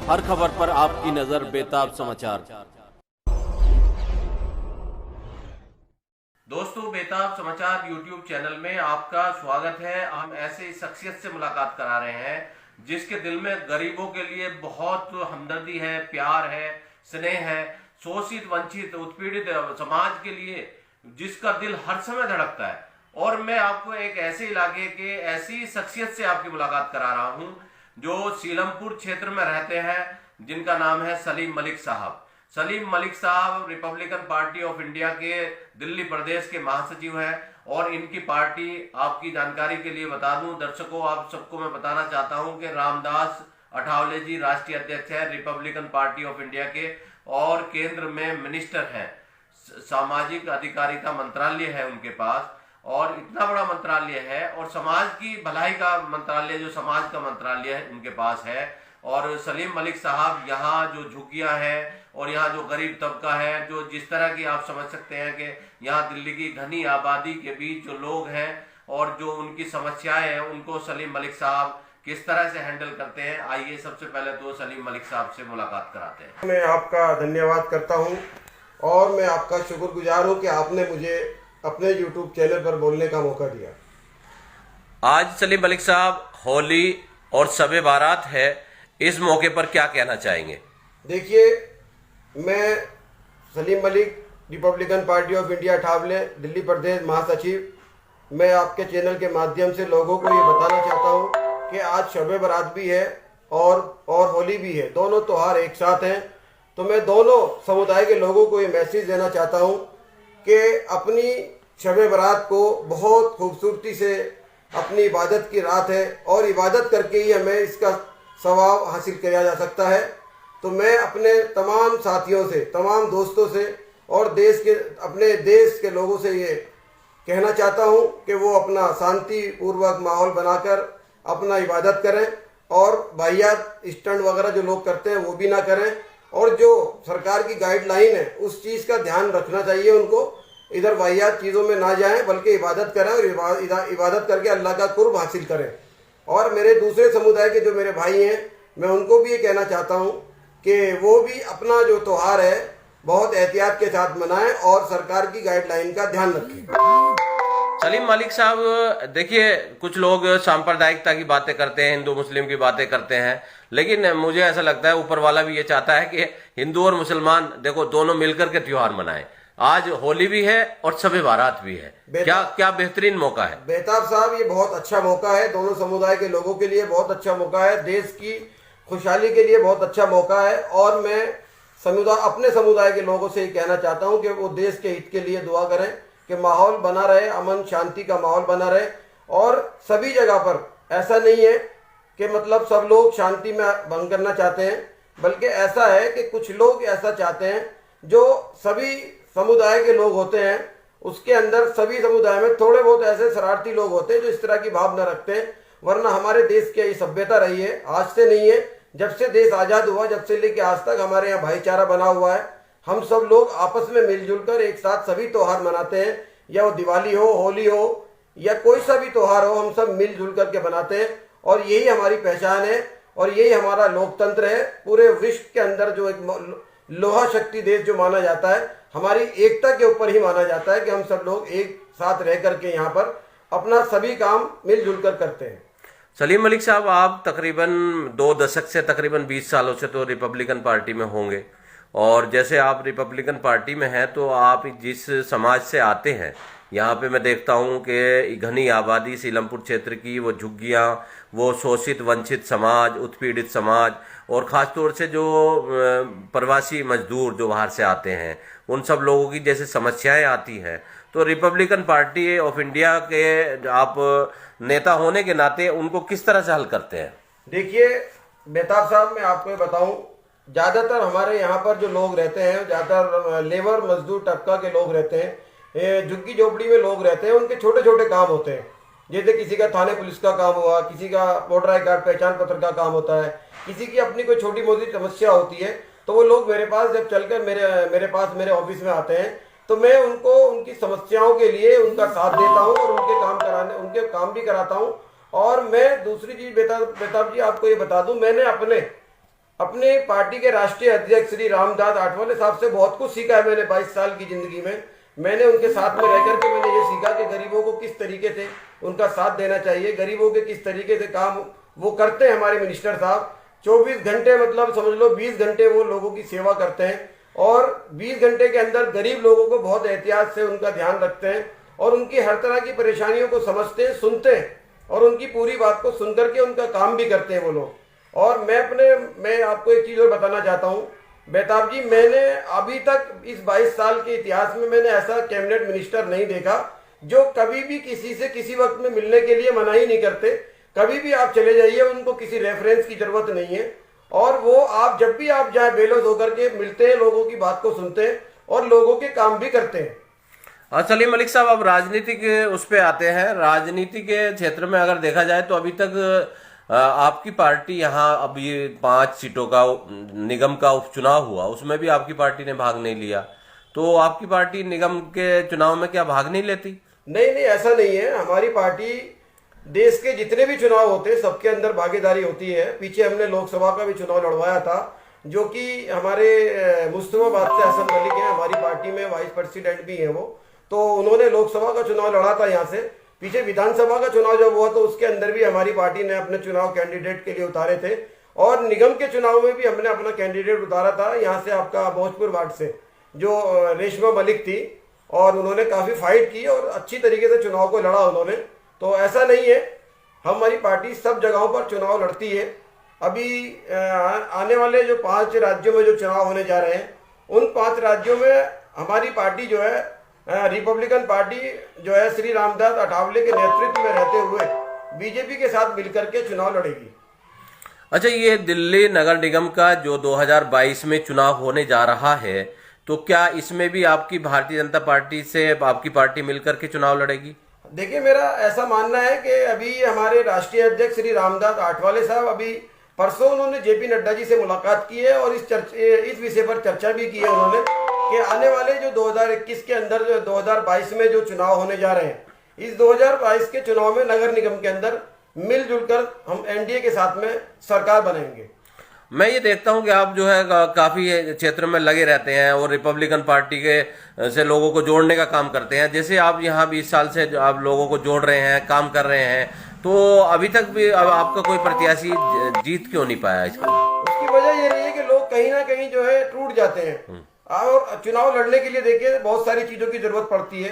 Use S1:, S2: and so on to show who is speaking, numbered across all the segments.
S1: हर खबर पर आपकी नजर बेताब समाचार।
S2: दोस्तों, बेताब समाचार यूट्यूब चैनल में आपका स्वागत है। हम ऐसे शख्सियत से मुलाकात करा रहे हैं जिसके दिल में गरीबों के लिए बहुत हमदर्दी है, प्यार है, स्नेह है। शोषित, वंचित, उत्पीड़ित समाज के लिए जिसका दिल हर समय धड़कता है। और मैं आपको एक ऐसे इलाके के ऐसी शख्सियत से आपकी मुलाकात करा रहा हूं जो सीलमपुर क्षेत्र में रहते हैं, जिनका नाम है सलीम मलिक साहब। सलीम मलिक साहब रिपब्लिकन पार्टी ऑफ इंडिया के दिल्ली प्रदेश के महासचिव हैं। और इनकी पार्टी, आपकी जानकारी के लिए बता दूं दर्शकों, आप सबको मैं बताना चाहता हूं कि रामदास अठावले जी राष्ट्रीय अध्यक्ष है रिपब्लिकन पार्टी ऑफ इंडिया के, और केंद्र में मिनिस्टर हैं। सामाजिक अधिकारिता मंत्रालय है उनके पास, और इतना बड़ा मंत्रालय है, और समाज की भलाई का मंत्रालय, जो समाज का मंत्रालय है उनके पास है। और सलीम मलिक साहब यहाँ जो झुग्गियाँ हैं और यहाँ जो गरीब तबका है, जो जिस तरह की आप समझ सकते हैं कि यहाँ दिल्ली की घनी आबादी के बीच जो लोग हैं और जो उनकी समस्याएं हैं, उनको सलीम मलिक साहब किस तरह से हैंडल करते हैं, आइए सबसे पहले तो सलीम मलिक साहब से मुलाकात कराते हैं।
S3: मैं आपका धन्यवाद करता हूँ और मैं आपका शुक्रगुजार हूँ कि आपने मुझे अपने YouTube चैनल पर बोलने का मौका दिया।
S2: आज सलीम मलिक साहब, होली और शब बारात है, इस मौके पर क्या कहना चाहेंगे?
S3: देखिए, मैं सलीम मलिक, रिपब्लिकन पार्टी ऑफ इंडिया अठावले, दिल्ली प्रदेश महासचिव, मैं आपके चैनल के माध्यम से लोगों को ये बताना चाहता हूँ कि आज शब बारात भी है और होली भी है, दोनों त्योहार एक साथ हैं। तो मैं दोनों समुदाय के लोगों को ये मैसेज देना चाहता हूँ कि अपनी शब बारात को बहुत खूबसूरती से, अपनी इबादत की रात है और इबादत करके ही हमें इसका सवाब हासिल किया जा सकता है। तो मैं अपने तमाम साथियों से, तमाम दोस्तों से और अपने देश के लोगों से ये कहना चाहता हूँ कि वो अपना शांति पूर्वक माहौल बनाकर अपना इबादत करें और वाहियात स्टंट वगैरह जो लोग करते हैं वो भी ना करें। और जो सरकार की गाइडलाइन है उस चीज़ का ध्यान रखना चाहिए उनको, इधर वाहियात चीज़ों में ना जाएं बल्कि इबादत करें और इबादत करके अल्लाह का कुर्ब हासिल करें। और मेरे दूसरे समुदाय के जो मेरे भाई हैं, मैं उनको भी ये कहना चाहता हूँ कि वो भी अपना जो त्योहार है बहुत एहतियात के साथ मनाएं और सरकार की गाइडलाइन का ध्यान रखें।
S2: सलीम मलिक साहब, देखिए, कुछ लोग सांप्रदायिकता की बातें करते हैं, हिंदू मुस्लिम की बातें करते हैं, लेकिन मुझे ऐसा लगता है ऊपर वाला भी ये चाहता है कि हिंदू और मुसलमान देखो दोनों मिलकर के त्योहार मनाएं। आज होली भी है और शब बारात भी है, क्या बेहतरीन मौका है।
S3: बेताब साहब, ये बहुत अच्छा मौका है, दोनों समुदाय के लोगों के लिए बहुत अच्छा मौका है, देश की खुशहाली के लिए बहुत अच्छा मौका है। और मैं अपने समुदाय के लोगों से ये कहना चाहता हूँ कि वो देश के हित के लिए दुआ करें कि माहौल बना रहे, अमन शांति का माहौल बना रहे। और सभी जगह पर ऐसा नहीं है कि मतलब सब लोग शांति में भंग करना चाहते हैं, बल्कि ऐसा है कि कुछ लोग ऐसा चाहते हैं, जो सभी समुदाय के लोग होते हैं उसके अंदर सभी समुदाय में थोड़े बहुत ऐसे शरारती लोग होते हैं जो इस तरह की भावना रखते हैं। वरना हमारे देश की ये सभ्यता रही है, आज से नहीं है, जब से देश आज़ाद हुआ, जब से लेके आज तक हमारे यहाँ भाईचारा बना हुआ है। हम सब लोग आपस में मिलजुल कर एक साथ सभी त्योहार मनाते हैं, या वो दिवाली हो, होली हो या कोई सा भी त्योहार हो, हम सब मिलजुल करके बनाते हैं। और यही हमारी पहचान है और यही हमारा लोकतंत्र है। पूरे विश्व के अंदर जो एक लोहा शक्ति देश जो माना जाता है, हमारी एकता के ऊपर ही माना जाता है कि हम सब लोग एक साथ रह करके यहाँ पर अपना सभी काम मिलजुल कर करते हैं।
S2: सलीम मलिक साहब, आप तकरीबन 2 दशक से, तकरीबन 20 सालों से तो रिपब्लिकन पार्टी में होंगे, और जैसे आप रिपब्लिकन पार्टी में हैं तो आप जिस समाज से आते हैं, यहाँ पे मैं देखता हूँ कि घनी आबादी सीलमपुर क्षेत्र की, वो झुग्गियाँ, वो शोषित वंचित समाज, उत्पीड़ित समाज, और ख़ासतौर से जो प्रवासी मजदूर जो बाहर से आते हैं, उन सब लोगों की जैसे समस्याएं आती हैं, तो रिपब्लिकन पार्टी ऑफ इंडिया के आप नेता होने के नाते उनको किस तरह से हल करते हैं?
S3: देखिए बेताब साहब, मैं आपको बताऊं, ज़्यादातर हमारे यहाँ पर जो लोग रहते हैं, ज़्यादातर लेबर मजदूर तबका के लोग रहते हैं, झुग्गी झोपड़ी में लोग रहते हैं। उनके छोटे छोटे काम होते हैं, जैसे किसी का थाने पुलिस का काम हुआ, किसी का वोटर आई कार्ड पहचान पत्र का काम होता है, किसी की अपनी कोई छोटी मोटी समस्या होती है, तो वो लोग मेरे पास जब चलकर मेरे ऑफिस में आते हैं, तो मैं उनको उनकी समस्याओं के लिए उनका साथ देता हूँ और उनके काम भी कराता हूँ। और मैं दूसरी चीज बेताब जी आपको ये बता दूं, मैंने अपने अपने पार्टी के राष्ट्रीय अध्यक्ष श्री रामदास आठवले साहब से बहुत कुछ सीखा है मैंने 22 साल की जिंदगी में। मैंने उनके साथ में रह करके मैंने ये सीखा कि गरीबों को किस तरीके से उनका साथ देना चाहिए, गरीबों के किस तरीके से काम वो करते हैं। हमारे मिनिस्टर साहब 24 घंटे मतलब समझ लो 20 घंटे वो लोगों की सेवा करते हैं और 20 घंटे के अंदर गरीब लोगों को बहुत एहतियात से उनका ध्यान रखते हैं और उनकी हर तरह की परेशानियों को समझते हैं, सुनते हैं और उनकी पूरी बात को सुन करके उनका काम भी करते हैं वो लोग। और मैं आपको एक चीज़ और बताना चाहता हूँ बेताब जी, मैंने अभी तक इस 22 साल के इतिहास में मैंने ऐसा कैबिनेट मिनिस्टर नहीं देखा जो कभी भी किसी से किसी वक्त में मिलने के लिए मना ही नहीं करते। कभी भी आप चले जाइए, उनको किसी रेफरेंस की जरूरत नहीं है और वो आप जब भी आप जाए बेलोज होकर के मिलते हैं, लोगों की बात को सुनते हैं और लोगों के काम भी करते हैं।
S2: सलीम मलिक साहब, अब राजनीतिक उस पे आते हैं। राजनीति के क्षेत्र में अगर देखा जाए तो अभी तक आपकी पार्टी यहाँ अब ये 5 सीटों का निगम का उपचुनाव हुआ, उसमें भी आपकी पार्टी ने भाग नहीं लिया। तो आपकी पार्टी निगम के चुनाव में क्या भाग नहीं लेती?
S3: नहीं, ऐसा नहीं है। हमारी पार्टी देश के जितने भी चुनाव होते हैं सबके अंदर भागीदारी होती है। पीछे हमने लोकसभा का भी चुनाव लड़वाया था जो कि हमारे मुस्तफाबाद से हसन मलिक हैं, हमारी पार्टी में वाइस प्रेसिडेंट भी हैं वो, तो उन्होंने लोकसभा का चुनाव लड़ा था यहाँ से। पीछे विधानसभा का चुनाव जब हुआ तो उसके अंदर भी हमारी पार्टी ने अपने चुनाव कैंडिडेट के लिए उतारे थे और निगम के चुनाव में भी हमने अपना कैंडिडेट उतारा था यहाँ से, आपका भोजपुर वार्ड से, जो रेशमा मलिक थी और उन्होंने काफ़ी फाइट की और अच्छी तरीके से चुनाव को लड़ा उन्होंने। तो ऐसा नहीं है, हमारी पार्टी सब जगहों पर चुनाव लड़ती है। अभी आने वाले जो 5 राज्यों में जो चुनाव होने जा रहे हैं उन 5 राज्यों में हमारी पार्टी जो है रिपब्लिकन पार्टी जो है श्री रामदास अठावले के नेतृत्व में रहते हुए बीजेपी के साथ मिलकर के चुनाव लड़ेगी।
S2: अच्छा, ये दिल्ली नगर निगम का जो 2022 में चुनाव होने जा रहा है, तो क्या इसमें भी आपकी भारतीय जनता पार्टी से आपकी पार्टी मिलकर के चुनाव लड़ेगी?
S3: देखिए, मेरा ऐसा मानना है कि अभी हमारे राष्ट्रीय अध्यक्ष श्री रामदास आठवले साहब अभी परसों उन्होंने जेपी नड्डा जी से मुलाकात की है और इस विषय पर चर्चा भी की है उन्होंने कि आने वाले जो 2021 के अंदर जो 2022 में जो चुनाव होने जा रहे हैं, इस 2022 के चुनाव में नगर निगम के अंदर मिलजुल कर हम एनडीए के साथ में सरकार बनाएंगे।
S2: मैं ये देखता हूं कि आप जो है काफी क्षेत्र में लगे रहते हैं और रिपब्लिकन पार्टी के से लोगों को जोड़ने का काम करते हैं। जैसे आप यहाँ 20 साल से आप लोगों को जोड़ रहे हैं, काम कर रहे हैं, तो अभी तक भी अब आपका कोई प्रत्याशी जीत क्यों नहीं पाया?
S3: उसकी वजह ये रही है कि लोग कहीं ना कहीं जो है टूट जाते हैं और चुनाव लड़ने के लिए देखिए बहुत सारी चीजों की जरूरत पड़ती है,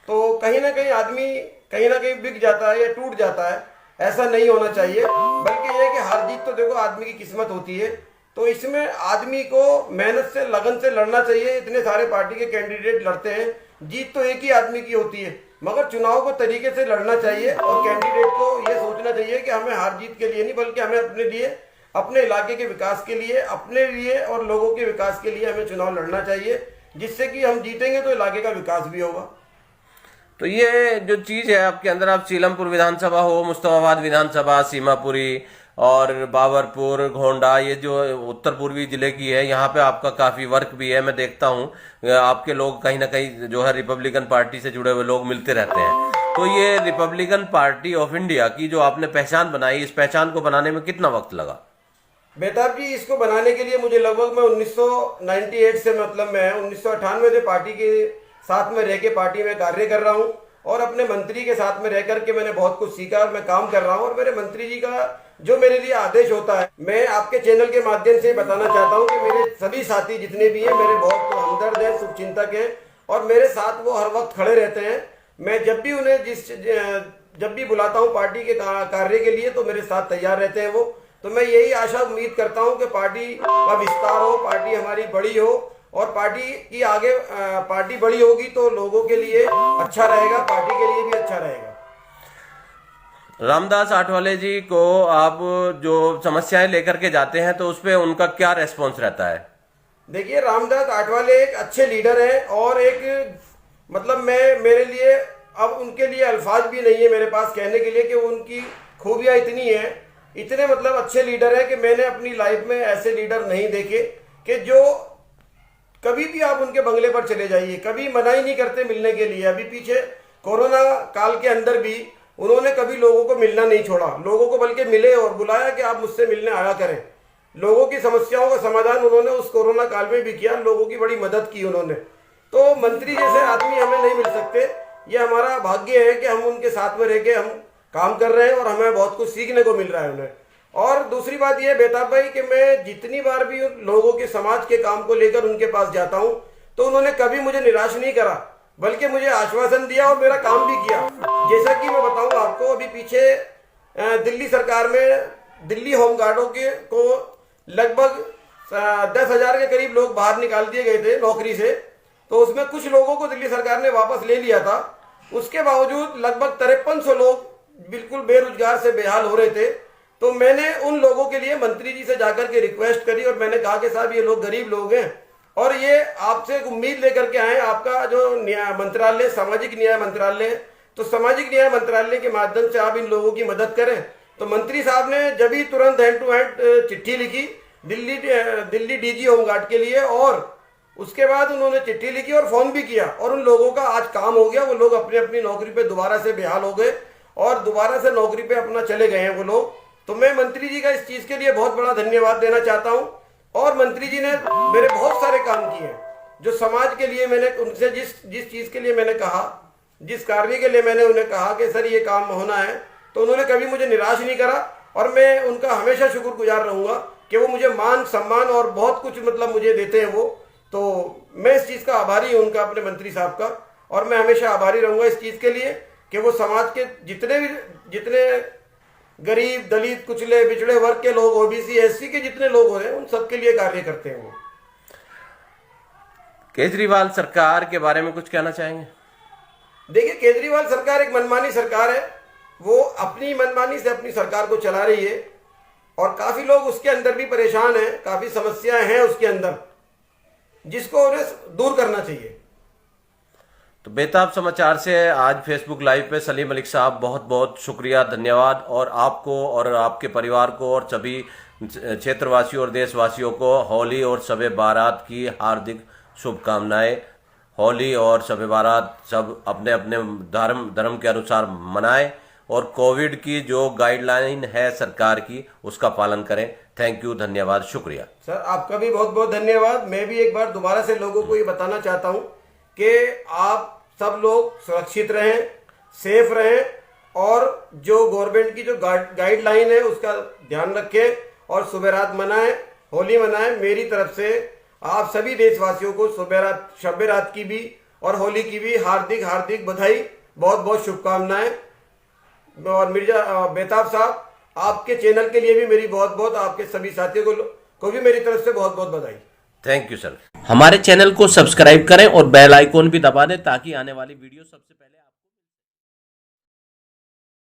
S3: तो कहीं ना कहीं आदमी कहीं ना कहीं बिक जाता है या टूट जाता है। ऐसा नहीं होना चाहिए, बल्कि यह है कि हार जीत तो देखो आदमी की किस्मत होती है, तो इसमें आदमी को मेहनत से लगन से लड़ना चाहिए। इतने सारे पार्टी के कैंडिडेट लड़ते हैं, जीत तो एक ही आदमी की होती है, मगर चुनाव को तरीके से लड़ना चाहिए और कैंडिडेट को ये सोचना चाहिए कि हमें हार जीत के लिए नहीं, बल्कि हमें अपने लिए, अपने इलाके के विकास के लिए, अपने लिए और लोगों के विकास के लिए हमें चुनाव लड़ना चाहिए, जिससे कि हम जीतेंगे तो इलाके का विकास भी होगा।
S2: तो ये जो चीज है आपके अंदर, आप सीलमपुर विधानसभा हो, मुस्तफाबाद विधानसभा, सीमापुरी और बाबरपुर, घोंडा, ये जो उत्तर पूर्वी जिले की है, यहाँ पे आपका काफी वर्क भी है। मैं देखता हूँ आपके लोग कहीं ना कहीं जो है रिपब्लिकन पार्टी से जुड़े हुए लोग मिलते रहते हैं। तो ये रिपब्लिकन पार्टी ऑफ इंडिया की जो आपने पहचान बनाई, इस पहचान को बनाने में कितना वक्त लगा?
S3: बेताब जी, इसको बनाने के लिए मुझे लगभग मैं 1998 से, मतलब मैं 1998 से पार्टी के साथ में रह के पार्टी में कार्य कर रहा हूं और अपने मंत्री के साथ में रह करके मैंने बहुत कुछ सीखा और मैं काम कर रहा हूं। और मेरे मंत्री जी का जो मेरे लिए आदेश होता है, मैं आपके चैनल के माध्यम से बताना चाहता हूं कि मेरे सभी साथी जितने भी हैं मेरे बहुत हमदर्द हैं, शुभचिंतक हैं और मेरे साथ वो हर वक्त खड़े रहते हैं। मैं जब भी उन्हें जब भी बुलाता हूँ पार्टी के कार्य के लिए तो मेरे साथ तैयार रहते हैं वो। तो मैं यही आशा उम्मीद करता हूँ कि पार्टी का विस्तार हो, पार्टी हमारी बड़ी हो और पार्टी की आगे पार्टी बड़ी होगी तो लोगों के लिए अच्छा रहेगा, पार्टी के लिए भी अच्छा रहेगा।
S2: रामदास आठवले जी को आप जो समस्याएं लेकर के जाते हैं तो उस पर उनका क्या रेस्पॉन्स रहता है?
S3: देखिए, रामदास आठवले एक अच्छे लीडर हैं और एक मतलब मेरे लिए अब उनके लिए अल्फाज भी नहीं है मेरे पास कहने के लिए कि उनकी खूबियां इतनी हैं, इतने मतलब अच्छे लीडर हैं कि मैंने अपनी लाइफ में ऐसे लीडर नहीं देखे कि जो कभी भी आप उनके बंगले पर चले जाइए, कभी मना ही नहीं करते मिलने के लिए। अभी पीछे कोरोना काल के अंदर भी उन्होंने कभी लोगों को मिलना नहीं छोड़ा, लोगों को बल्कि मिले और बुलाया कि आप मुझसे मिलने आया करें। लोगों की समस्याओं का समाधान उन्होंने उस कोरोना काल में भी किया, लोगों की बड़ी मदद की उन्होंने। तो मंत्री जैसे आदमी हमें नहीं मिल सकते, ये हमारा भाग्य है कि हम उनके साथ में रह के हम काम कर रहे हैं और हमें बहुत कुछ सीखने को मिल रहा है उन्हें। और दूसरी बात यह बेताब भाई कि मैं जितनी बार भी लोगों के समाज के काम को लेकर उनके पास जाता हूं तो उन्होंने कभी मुझे निराश नहीं करा, बल्कि मुझे आश्वासन दिया और मेरा काम भी किया। जैसा कि मैं बताऊं आपको, अभी पीछे दिल्ली सरकार में दिल्ली होमगार्डों के को लगभग 10,000 के करीब लोग बाहर निकाल दिए गए थे नौकरी से, तो उसमें कुछ लोगों को दिल्ली सरकार ने वापस ले लिया था। उसके बावजूद लगभग 5300 लोग बिल्कुल बेरोजगार से बेहाल हो रहे थे। तो मैंने उन लोगों के लिए मंत्री जी से जाकर के रिक्वेस्ट करी और मैंने कहा कि साहब ये लोग गरीब लोग हैं और ये आपसे उम्मीद लेकर के आए, आपका जो मंत्रालय सामाजिक न्याय मंत्रालय, तो सामाजिक न्याय मंत्रालय के माध्यम से आप इन लोगों की मदद करें। तो मंत्री साहब ने जब ही तुरंत हैंड टू हैंड चिट्ठी लिखी दिल्ली डीजी होमगार्ड के लिए, और उसके बाद उन्होंने चिट्ठी लिखी और फोन भी किया और उन लोगों का आज काम हो गया। वो लोग अपनी अपनी नौकरी पे दोबारा से बेहाल हो गए और दोबारा से नौकरी पे अपना चले गए हैं वो लोग। तो मैं मंत्री जी का इस चीज के लिए बहुत बड़ा धन्यवाद देना चाहता हूं। और मंत्री जी ने मेरे बहुत सारे काम किए जो समाज के लिए मैंने उनसे जिस चीज के लिए मैंने कहा, जिस कार्य के लिए मैंने उन्हें कहा कि सर ये काम होना है, तो उन्होंने कभी मुझे निराश नहीं करा और मैं उनका हमेशा शुक्रगुजार रहूंगा कि वो मुझे मान सम्मान और बहुत कुछ मतलब मुझे देते हैं वो। तो मैं इस चीज का आभारी हूं उनका, अपने मंत्री साहब का, और मैं हमेशा आभारी रहूंगा इस चीज के लिए कि वो समाज के जितने गरीब, दलित, कुचले, पिछड़े वर्ग के लोग, ओबीसी, एससी के जितने लोग हो रहे हैं, उन सबके लिए कार्य करते हैं वो।
S2: केजरीवाल सरकार के बारे में कुछ कहना चाहेंगे?
S3: देखिए, केजरीवाल सरकार एक मनमानी सरकार है, वो अपनी मनमानी से अपनी सरकार को चला रही है और काफी लोग उसके अंदर भी परेशान हैं, काफी समस्याएं हैं उसके अंदर, जिसको उन्हें दूर करना चाहिए।
S2: तो बेताब समाचार से आज फेसबुक लाइव पे सलीम मलिक साहब बहुत बहुत शुक्रिया, धन्यवाद। और आपको और आपके परिवार को और सभी क्षेत्रवासियों और देशवासियों को होली और शब बारात की हार्दिक शुभकामनाएं। होली और शब बारात सब अपने अपने धर्म के अनुसार मनाएं और कोविड की जो गाइडलाइन है सरकार की उसका पालन करें। थैंक यू, धन्यवाद, शुक्रिया।
S3: सर आपका भी बहुत बहुत धन्यवाद। मैं भी एक बार दोबारा से लोगों को ये बताना चाहता हूँ कि आप सब लोग सुरक्षित रहें, सेफ रहें और जो गवर्नमेंट की जो गाइडलाइन है उसका ध्यान रखें और सुबह रात मनाएं, होली मनाएं। मेरी तरफ से आप सभी देशवासियों को शब रात की भी और होली की भी हार्दिक हार्दिक बधाई, बहुत बहुत शुभकामनाएं। और मिर्जा बेताब साहब, आपके चैनल के लिए भी मेरी बहुत बहुत, आपके सभी साथियों को भी मेरी तरफ से बहुत बहुत बधाई।
S2: Thank you sir. हमारे चैनल को सब्सक्राइब करें और बेल आइकॉन भी दबा दें ताकि आने वाली वीडियो सबसे पहले